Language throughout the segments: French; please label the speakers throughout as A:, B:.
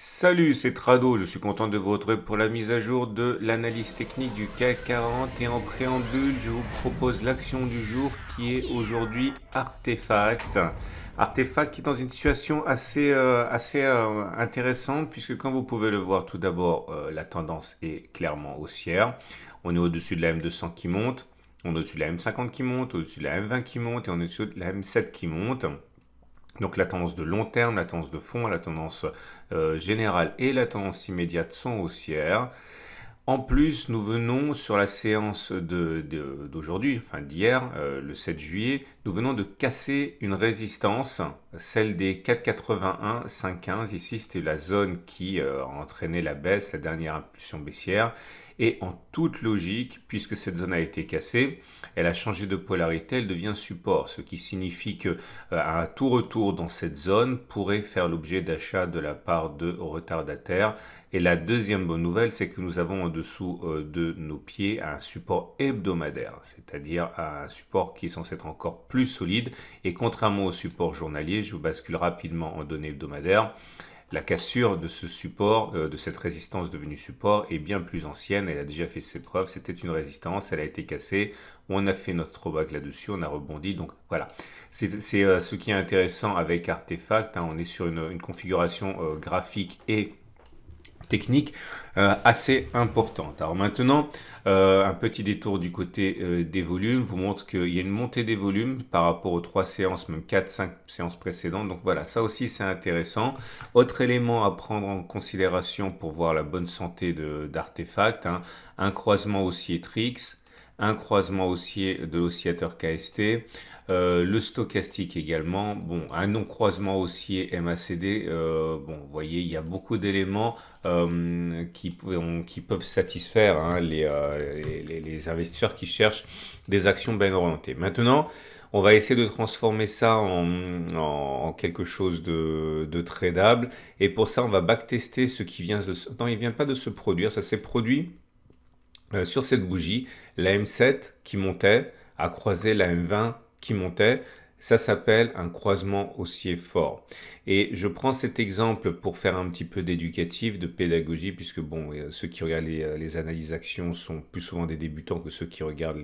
A: Salut, c'est Trado, je suis content de vous retrouver pour la mise à jour de l'analyse technique du CAC 40 et en préambule, je vous propose l'action du jour qui est aujourd'hui Artefact. Artefact qui est dans une situation assez intéressante puisque comme vous pouvez le voir tout d'abord, la tendance est clairement haussière. On est au-dessus de la M200 qui monte, on est au-dessus de la M50 qui monte, au-dessus de la M20 qui monte et on est au-dessus de la M7 qui monte. Donc la tendance de long terme, la tendance de fond, la tendance générale et la tendance immédiate sont haussières. En plus, nous venons sur la séance d'aujourd'hui, enfin d'hier, le 7 juillet, nous venons de casser une résistance, celle des 4,81, 5,15. Ici, c'était la zone qui a entraîné la baisse, la dernière impulsion baissière. Et en toute logique, puisque cette zone a été cassée, elle a changé de polarité, elle devient support, ce qui signifie que un tout retour dans cette zone pourrait faire l'objet d'achat de la part de retardataires. Et la deuxième bonne nouvelle, c'est que nous avons en dessous de nos pieds un support hebdomadaire, c'est-à-dire un support qui est censé être encore plus solide. Et contrairement au support journalier, je vous bascule rapidement en données hebdomadaires. La cassure de ce support, de cette résistance devenue support, est bien plus ancienne. Elle a déjà fait ses preuves. C'était une résistance, elle a été cassée. On a fait notre throwback là-dessus, on a rebondi. Donc voilà, c'est ce qui est intéressant avec Artefact. Hein. On est sur une configuration graphique et technique assez importante. Alors maintenant, un petit détour du côté des volumes vous montre qu'il y a une montée des volumes par rapport aux 3 séances, même 4-5 séances précédentes. Donc voilà, ça aussi c'est intéressant. Autre élément à prendre en considération pour voir la bonne santé d'Artefact, hein, un croisement haussier Trix, un croisement haussier de l'oscillateur KST, le stochastique également, bon, un non-croisement haussier MACD, bon, vous voyez, il y a beaucoup d'éléments qui peuvent satisfaire hein, les investisseurs qui cherchent des actions bien orientées. Maintenant, on va essayer de transformer ça en quelque chose de tradable, et pour ça, on va backtester ce qui vient de... Non, il ne vient pas de se produire, ça s'est produit sur cette bougie, la M7 qui montait a croisé la M20 qui montait. Ça s'appelle un croisement haussier fort. Et je prends cet exemple pour faire un petit peu d'éducatif, de pédagogie, puisque bon, ceux qui regardent les analyses actions sont plus souvent des débutants que ceux qui regardent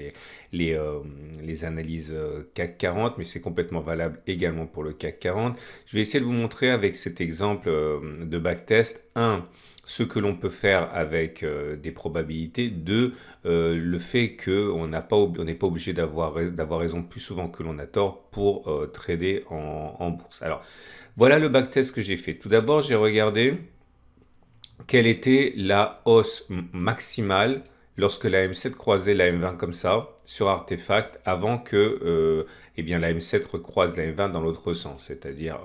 A: les analyses CAC 40, mais c'est complètement valable également pour le CAC 40. Je vais essayer de vous montrer avec cet exemple de backtest, ce que l'on peut faire avec des probabilités, le fait qu'on n'est pas obligé d'avoir raison plus souvent que l'on a tort pour trader en bourse. Alors, voilà le backtest que j'ai fait. Tout d'abord, j'ai regardé quelle était la hausse maximale lorsque la M7 croisait la M20 comme ça sur Artefact avant que eh bien, la M7 recroise la M20 dans l'autre sens, c'est-à-dire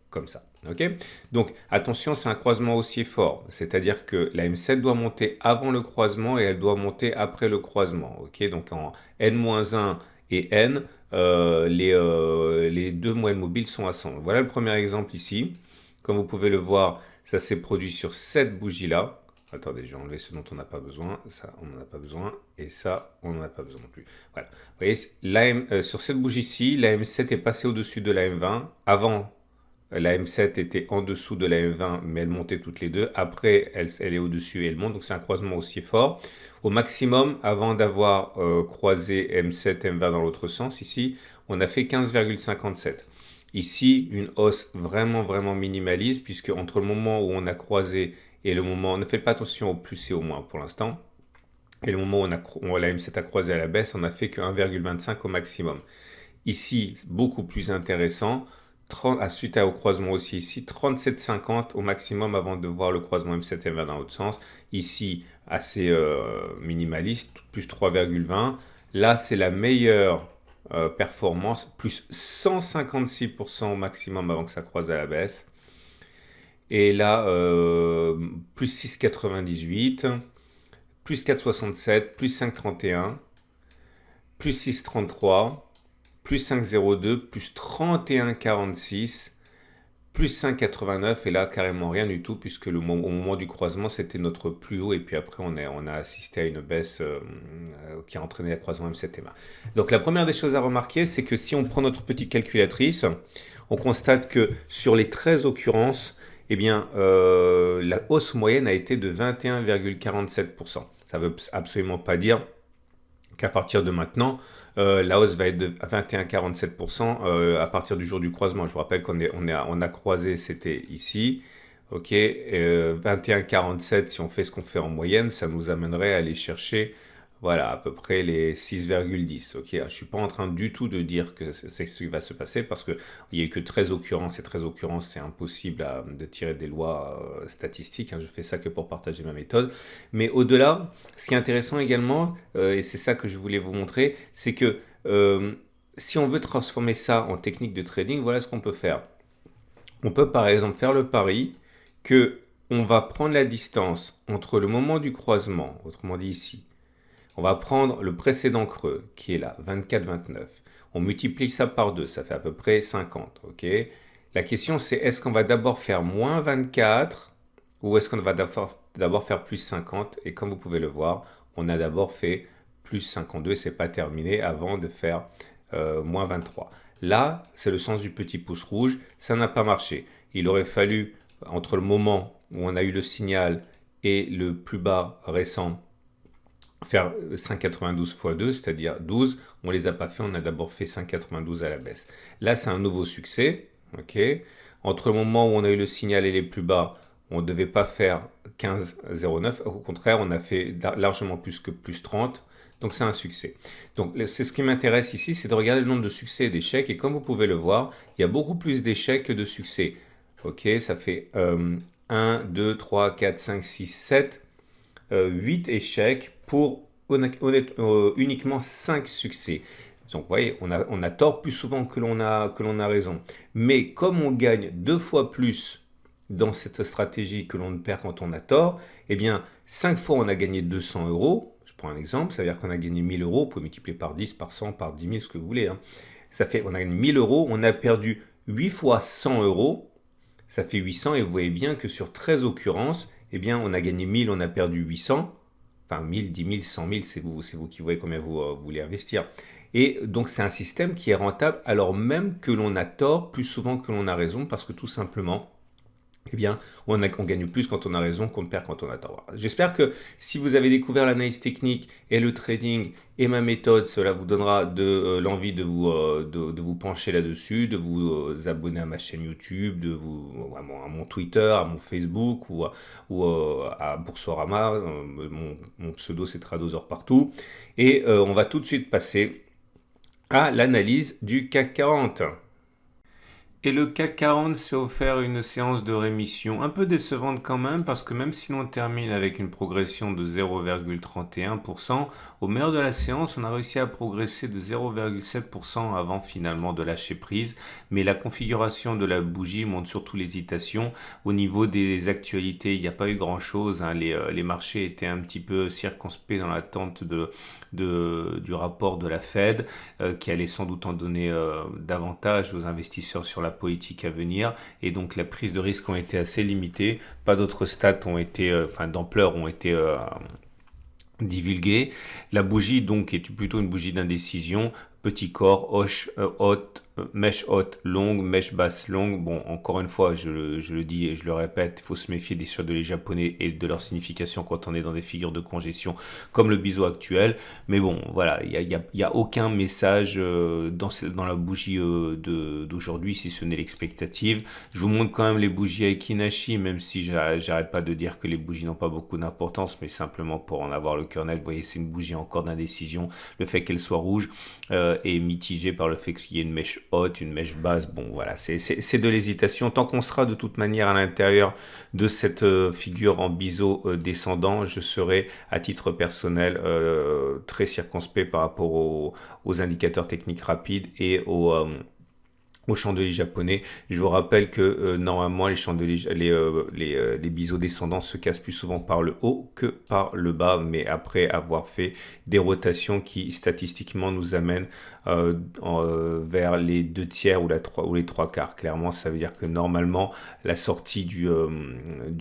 A: comme ça. Okay, donc attention, c'est un croisement haussier fort, c'est-à-dire que la M7 doit monter avant le croisement et elle doit monter après le croisement. Okay, donc en N-1 et N, les deux moyennes mobiles sont à 100. Voilà le premier exemple ici. Comme vous pouvez le voir, ça s'est produit sur cette bougie-là. Attendez, je vais enlever ce dont on n'a pas besoin. Ça, on n'en a pas besoin. Et ça, on n'en a pas besoin non plus. Voilà. Vous voyez, sur cette bougie-ci, la M7 est passée au-dessus de la M20. Avant, la M7 était en dessous de la M20, mais elle montait toutes les deux. Après, elle est au-dessus et elle monte. Donc, c'est un croisement haussier fort. Au maximum, avant d'avoir croisé M7, M20 dans l'autre sens, ici, on a fait 15,57. Ici, une hausse vraiment, vraiment minimaliste, puisque entre le moment où on a croisé et le moment, ne faites pas attention au plus et au moins pour l'instant, et le moment où la M7 a croisé à la baisse, on n'a fait que 1,25 au maximum. Ici, beaucoup plus intéressant, suite au croisement aussi ici, 37,50 au maximum avant de voir le croisement M7 M20 dans l'autre sens. Ici, assez minimaliste, plus 3,20. Là, c'est la meilleure performance, plus 156% au maximum avant que ça croise à la baisse. Et là, plus 6,98, plus 4,67, plus 5,31, plus 6,33, plus 5,02, plus 31,46, plus 5,89 et là carrément rien du tout puisque au moment du croisement c'était notre plus haut et puis après on a assisté à une baisse qui a entraîné le croisement M7MA. Donc la première des choses à remarquer, c'est que si on prend notre petite calculatrice, on constate que sur les 13 occurrences, eh bien, la hausse moyenne a été de 21,47%. Ça ne veut absolument pas dire qu'à partir de maintenant, la hausse va être de 21,47% à partir du jour du croisement. Je vous rappelle on a croisé, c'était ici. Ok, 21,47, si on fait ce qu'on fait en moyenne, ça nous amènerait à aller chercher, voilà, à peu près les 6,10. Ok, je suis pas en train du tout de dire que c'est ce qui va se passer parce que il y a eu que 13 occurrences et 13 occurrences, c'est impossible de tirer des lois statistiques. Je fais ça que pour partager ma méthode. Mais au-delà, ce qui est intéressant également, et c'est ça que je voulais vous montrer, c'est que si on veut transformer ça en technique de trading, voilà ce qu'on peut faire. On peut par exemple faire le pari que on va prendre la distance entre le moment du croisement, autrement dit ici, on va prendre le précédent creux qui est là, 24,29. On multiplie ça par 2, ça fait à peu près 50. Ok. La question c'est est-ce qu'on va d'abord faire moins 24 ou est-ce qu'on va d'abord faire plus 50? Et comme vous pouvez le voir, on a d'abord fait plus 52 et c'est pas terminé avant de faire moins 23. Là, c'est le sens du petit pouce rouge, ça n'a pas marché. Il aurait fallu, entre le moment où on a eu le signal et le plus bas récent, faire 5,92 x 2, c'est-à-dire 12. On ne les a pas fait, on a d'abord fait 5,92 à la baisse. Là, c'est un nouveau succès. Ok. Entre le moment où on a eu le signal et les plus bas, on ne devait pas faire 15,09. Au contraire, on a fait largement plus que plus 30. Donc, c'est un succès. Donc, c'est ce qui m'intéresse ici, c'est de regarder le nombre de succès et d'échecs. Et comme vous pouvez le voir, il y a beaucoup plus d'échecs que de succès. Ok, ça fait 1, 2, 3, 4, 5, 6, 7, 8 échecs pour uniquement 5 succès. Donc, vous voyez, on a tort plus souvent que l'on a raison. Mais comme on gagne 2 fois plus dans cette stratégie que l'on ne perd quand on a tort, eh bien, 5 fois on a gagné 200 euros. Je prends un exemple, ça veut dire qu'on a gagné 1000 euros. Vous pouvez multiplier par 10, par 100, par 10 000, ce que vous voulez. Ça fait, on a gagné 1000 euros, on a perdu 8 fois 100 euros. Ça fait 800 et vous voyez bien que sur 13 occurrences, eh bien, on a gagné 1000, on a perdu 800. Enfin, 1000, 10 000, 100 000, c'est vous qui voyez combien vous voulez investir. Et donc, c'est un système qui est rentable alors même que l'on a tort plus souvent que l'on a raison parce que tout simplement, eh bien, on gagne plus quand on a raison qu'on perd quand on a tort. J'espère que si vous avez découvert l'analyse technique et le trading et ma méthode, cela vous donnera l'envie de vous pencher là-dessus, de vous abonner à ma chaîne YouTube, à mon Twitter, à mon Facebook ou à Boursorama. Mon pseudo, c'est Tradosor partout. Et on va tout de suite passer à l'analyse du CAC 40. Et le CAC 40 s'est offert une séance de rémission un peu décevante quand même parce que même si l'on termine avec une progression de 0,31%, au meilleur de la séance, on a réussi à progresser de 0,7% avant finalement de lâcher prise. Mais la configuration de la bougie montre surtout l'hésitation. Au niveau des actualités, il n'y a pas eu grand-chose. Les marchés étaient un petit peu circonspects dans l'attente du rapport de la Fed qui allait sans doute en donner davantage aux investisseurs sur la politique à venir et donc la prise de risque ont été assez limitées. Pas d'autres stats ont été, d'ampleur ont été divulguées. La bougie donc est plutôt une bougie d'indécision. Petit corps, haute, mèche haute, longue, mèche basse, longue. Bon, encore une fois, je le dis et je le répète, il faut se méfier des chandeliers japonais et de leur signification quand on est dans des figures de congestion comme le biseau actuel. Mais bon, voilà, il y a aucun message dans la bougie d'aujourd'hui, si ce n'est l'expectative. Je vous montre quand même les bougies Aiki-Nashi, même si j'arrête pas de dire que les bougies n'ont pas beaucoup d'importance, mais simplement pour en avoir le cœur net. Vous voyez, c'est une bougie encore d'indécision. Le fait qu'elle soit rouge est mitigé par le fait qu'il y ait une mèche haute, une mèche basse. Bon, voilà, c'est de l'hésitation. Tant qu'on sera de toute manière à l'intérieur de cette figure en biseau descendant, je serai à titre personnel très circonspect par rapport aux indicateurs techniques rapides et aux chandeliers japonais. Je vous rappelle que normalement les biseaux descendants se cassent plus souvent par le haut que par le bas, mais après avoir fait des rotations qui statistiquement nous amènent vers les 2/3 ou les 3/4. Clairement, ça veut dire que normalement la sortie du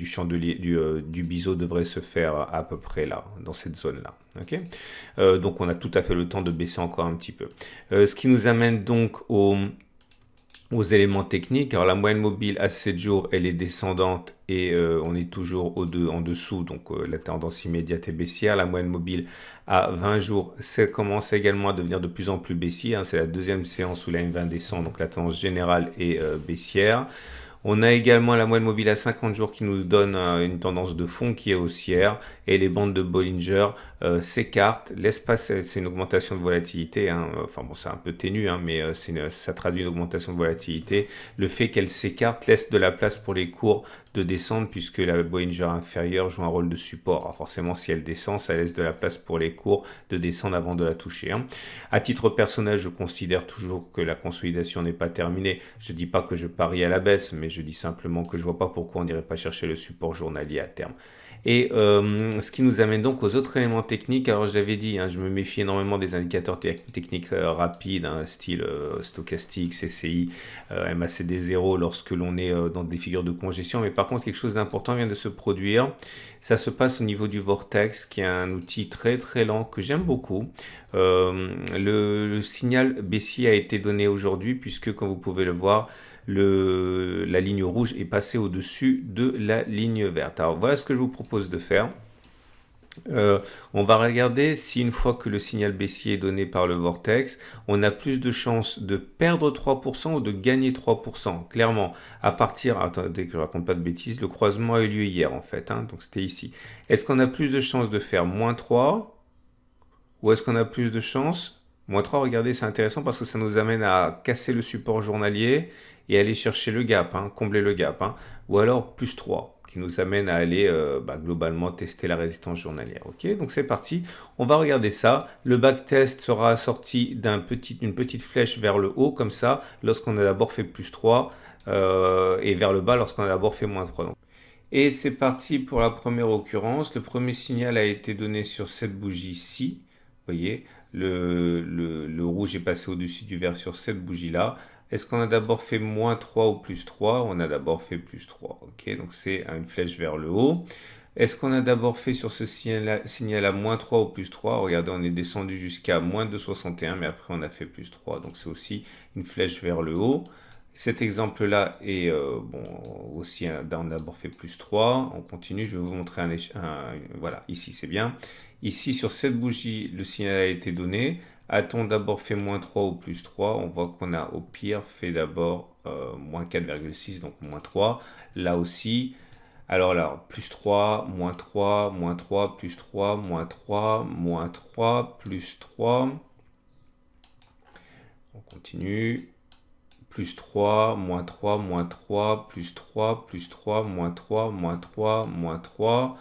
A: chandelier du biseau devrait se faire à peu près là, dans cette zone là. Okay, donc on a tout à fait le temps de baisser encore un petit peu. Ce qui nous amène donc aux éléments techniques. Alors la moyenne mobile à 7 jours, elle est descendante et on est toujours en dessous, donc la tendance immédiate est baissière. La moyenne mobile à 20 jours, ça commence également à devenir de plus en plus baissier, hein. C'est la deuxième séance où la M20 descend, donc la tendance générale est baissière. On a également la moyenne mobile à 50 jours qui nous donne une tendance de fond qui est haussière et les bandes de Bollinger s'écartent. L'espace, c'est une augmentation de volatilité, hein. Enfin bon, c'est un peu ténu, hein, mais ça traduit une augmentation de volatilité. Le fait qu'elle s'écarte laisse de la place pour les cours de descendre puisque la Bollinger inférieure joue un rôle de support. Alors forcément, si elle descend, ça laisse de la place pour les cours de descendre avant de la toucher, hein. À titre personnel, je considère toujours que la consolidation n'est pas terminée. Je ne dis pas que je parie à la baisse, mais je dis simplement que je ne vois pas pourquoi on n'irait pas chercher le support journalier à terme. Et ce qui nous amène donc aux autres éléments techniques. Alors j'avais dit, hein, je me méfie énormément des indicateurs techniques rapides, hein, style stochastique, CCI, MACD 0 lorsque l'on est dans des figures de congestion. Mais par contre, quelque chose d'important vient de se produire. Ça se passe au niveau du vortex, qui est un outil très très lent que j'aime beaucoup. Le signal baissier a été donné aujourd'hui puisque, comme vous pouvez le voir, la ligne rouge est passée au-dessus de la ligne verte. Alors voilà ce que je vous propose de faire. On va regarder si une fois que le signal baissier est donné par le vortex, on a plus de chances de perdre 3% ou de gagner 3%. Clairement, à partir, attendez que je ne raconte pas de bêtises, le croisement a eu lieu hier en fait, hein, donc c'était ici. Est-ce qu'on a plus de chances de faire moins 3 ou est-ce qu'on a plus de chances moins 3, regardez, c'est intéressant parce que ça nous amène à casser le support journalier et aller chercher le gap, hein, combler le gap, hein, ou alors plus 3 qui nous amène à aller globalement tester la résistance journalière. Ok, donc c'est parti, on va regarder ça. Le backtest sera sorti d'une petite flèche vers le haut comme ça lorsqu'on a d'abord fait plus 3 et vers le bas lorsqu'on a d'abord fait moins 3. Donc. Et c'est parti pour la première occurrence. Le premier signal a été donné sur cette bougie-ci. Vous voyez, le rouge est passé au-dessus du vert sur cette bougie-là. Est-ce qu'on a d'abord fait moins 3 ou plus 3? On a d'abord fait plus 3. Ok, donc c'est une flèche vers le haut. Est-ce qu'on a d'abord fait sur ce signal à moins 3 ou plus 3? Regardez, on est descendu jusqu'à moins 2,61, mais après on a fait plus 3. Donc c'est aussi une flèche vers le haut. Cet exemple-là est aussi, on a d'abord fait plus 3. On continue, je vais vous montrer voilà, ici c'est bien. Ici, sur cette bougie, le signal a été donné. A-t-on d'abord fait moins 3 ou plus 3? On voit qu'on a au pire fait d'abord moins 4,6, donc moins 3. Là aussi, alors là, plus 3, moins 3, moins 3, plus 3, moins 3, moins 3, plus 3. On continue. Plus 3, moins 3, moins 3, plus 3, plus 3, moins 3, moins 3, moins 3,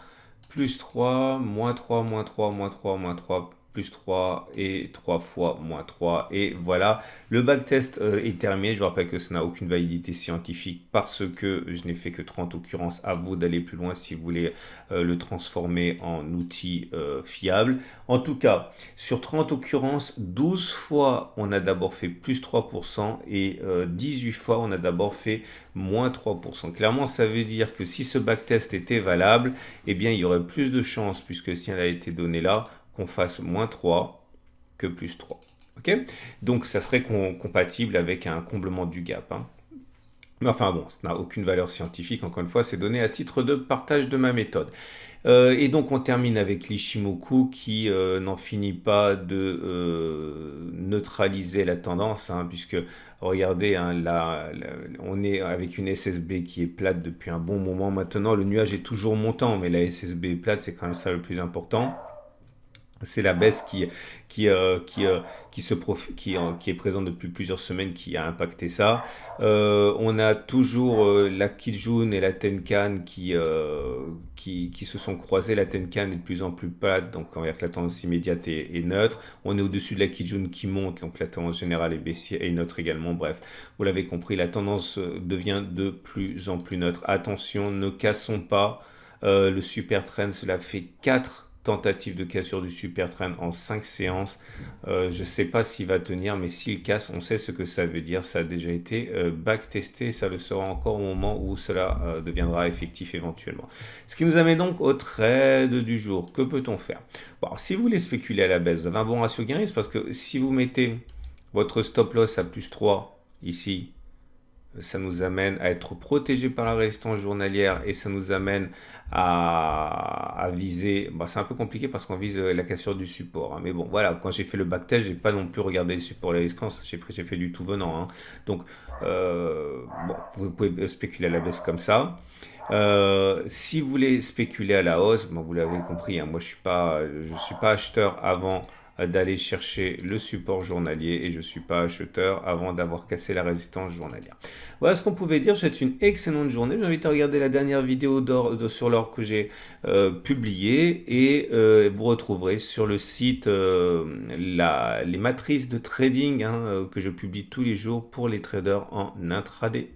A: plus 3, moins 3, moins 3, moins 3, moins 3, plus 3 et 3 fois moins 3. Et voilà, le backtest est terminé. Je vous rappelle que ça n'a aucune validité scientifique parce que je n'ai fait que 30 occurrences. À vous d'aller plus loin si vous voulez le transformer en outil fiable. En tout cas, sur 30 occurrences, 12 fois on a d'abord fait plus 3% et 18 fois on a d'abord fait moins 3%. Clairement, ça veut dire que si ce backtest était valable, eh bien il y aurait plus de chances, puisque si elle a été donnée là, qu'on fasse moins 3 que plus 3. Ok, donc ça serait compatible avec un comblement du gap, hein. Mais enfin bon, ça n'a aucune valeur scientifique, encore une fois, c'est donné à titre de partage de ma méthode. Et donc on termine avec l'Ishimoku qui n'en finit pas de neutraliser la tendance, hein, puisque regardez, hein, là, on est avec une SSB qui est plate depuis un bon moment maintenant. Le nuage est toujours montant, mais la SSB est plate, c'est quand même ça le plus important. C'est la baisse qui est présente depuis plusieurs semaines qui a impacté ça. On a toujours la Kijun et la Tenkan qui se sont croisées. La Tenkan est de plus en plus plate, donc on voit que la tendance immédiate est neutre. On est au-dessus de la Kijun qui monte, donc la tendance générale est baissière et neutre également. Bref, vous l'avez compris, la tendance devient de plus en plus neutre. Attention, ne cassons pas le super trend. Cela fait 4 tentative de cassure du super trend en 5 séances. Je ne sais pas s'il va tenir, mais s'il casse, on sait ce que ça veut dire. Ça a déjà été backtesté, ça le sera encore au moment où cela deviendra effectif éventuellement. Ce qui nous amène donc au trade du jour. Que peut-on faire? Bon, si vous voulez spéculer à la baisse, vous avez un bon ratio gain-risque parce que si vous mettez votre stop loss à plus 3 ici, ça nous amène à être protégé par la résistance journalière et ça nous amène à viser. Bon, c'est un peu compliqué parce qu'on vise la cassure du support, hein. Mais bon, voilà, quand j'ai fait le backtest, j'ai pas non plus regardé les supports et les résistances, j'ai fait du tout venant, hein. Donc, bon, vous pouvez spéculer à la baisse comme ça. Si vous voulez spéculer à la hausse, bon, vous l'avez compris, hein, moi je suis pas acheteur avant d'aller chercher le support journalier et je suis pas acheteur avant d'avoir cassé la résistance journalière. Voilà ce qu'on pouvait dire. C'est une excellente journée. Je vous invite à regarder la dernière vidéo sur l'or que j'ai publiée et vous retrouverez sur le site les matrices de trading, hein, que je publie tous les jours pour les traders en intraday.